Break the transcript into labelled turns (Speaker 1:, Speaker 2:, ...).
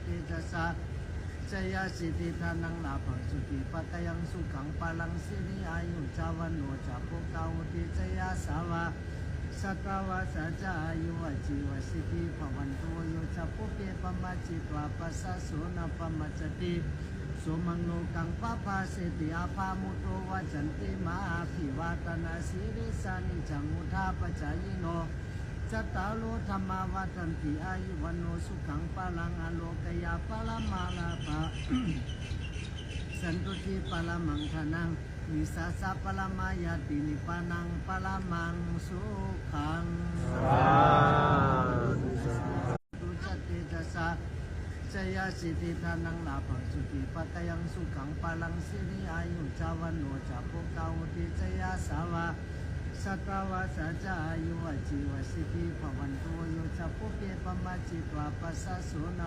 Speaker 1: ติจัสสะจยสิทธิธานังลาภังสุติปัตยังสุขังปาลังสิริอายุจาวันโนจาปุกตาวุติจยสาวาสัตวาสัจอายุวจีวสิทธิภวันโตโยจะปุเปปมัจจิตวาปัสสะโสนปมัจจติสุมังโลกังปะปะเสติอาภามุโตวจันติมาภิวาตนาสิริสานิจังมุทาปจายโนจัตตาโลธรรมาวัฏันติอายุวันโนสุขังปะลังอโลกยาปะละมาลาภะสันตุทิปะละมังทนังนิสาสะปะละมายาตินิปานังปะละมังสุขังตุจติจัสสะจยสิทธิธานังลาภังสุติปัตยังสุขังปาลังสิริอายุจาวันโนจาปุกตาวุติจยสาวาสัตวาสัจอายุวจีวสิทธิภวันโตโยจะปุเปปมัจจิตวาปัสสะโสน